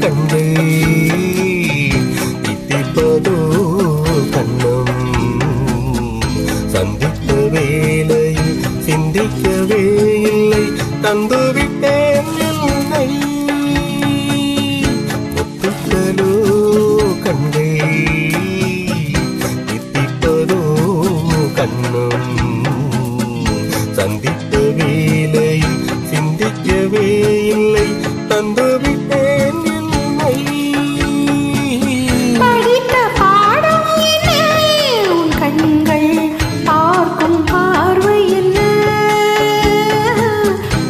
கண்கள் தித்திப்பதோ கண்ணம் சந்தித்த வேளையில் சிந்திக்கவே இல்லை தந்துவிட்டேன் என்னை முத்துக்களோ கண்கள் தித்திப்பதோ கண்ணம் சந்தித்த வேளையில் சிந்திக்கவே இல்லை தந்துவிட்டேன் என்னை படித்த பாடம் என்ன உன் கண்கள் பார்க்கும் பார்வை என்ன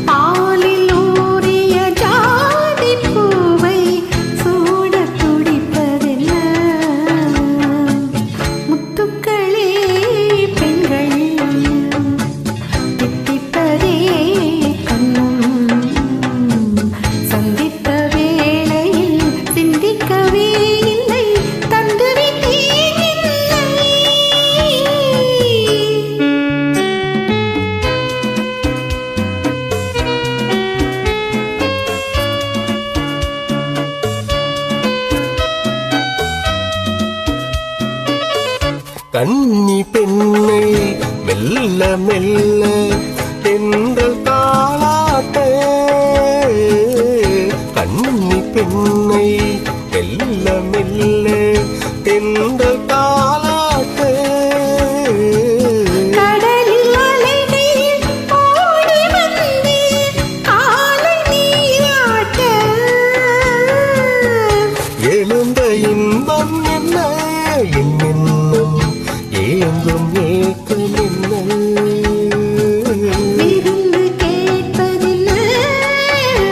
பாலில் ஊறிய ஜாதி பூவை சூட துடிப்பதென்ன முத்துக்களே பெண்கள் தித்திப்பதே கண்ணும் சந்தித்த வேளையில் சிந்திக்கவே இல்லை தந்துவிட்டேன் என்னை கன்னி பெண்ணை மெல்ல மெல்ல தென்றல் தாளாட்ட கன்னி பெண்ணை மெல்ல மெல்ல தென்றல் தாளாட்ட கடலில் அலைகள் ஓடி வந்து காலை நீராட்ட எழுந்த இன்பம் என்ன என்னென்னும் ஏங்கும் ஏக்கம் என்ன விருந்து கேட்பதென்ன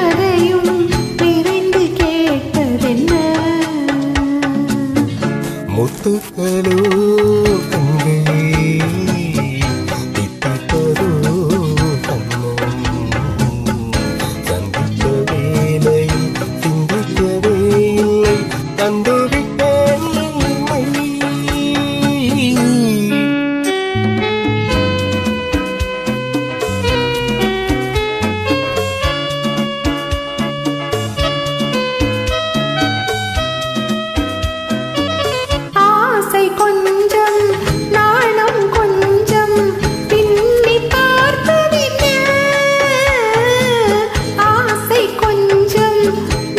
அதையும் விரைந்து கேட்பதென்ன முத்துக்களோ கண்களே தித்திப்பதோ கண்ணம் சந்தித்த வேளையில் சிந்திக்கவே இல்லை தந்துவிட்டேன் என்னை ஆசை கொஞ்சம் நாணம் கொஞ்சம் பின்னி பார்த்ததென்ன ஆசை கொஞ்சம்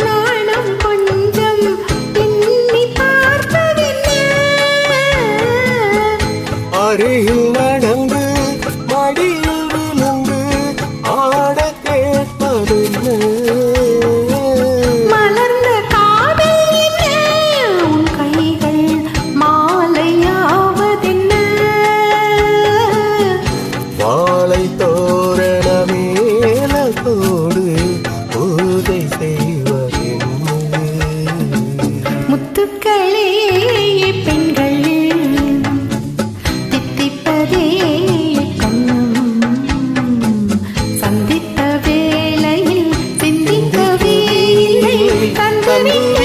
நாணம் கொஞ்சம் பின்னி பார்த்ததென்ன அருகில் நடந்து மடியில் விழுந்து ஆட கேட்பதென்ன மலர்ந்த காதல் என்ன உன் கைகள் மாலையாவதென்ன வாழை தோரண மேலத்தோடு பூஜை செய்வதென்ன முத்துக்களே பெண்கள் தித்திப்பதே கண்ணம் சந்தித்த வேளையில் சிந்திக்கவே இல்லை தந்துவிட்டேன்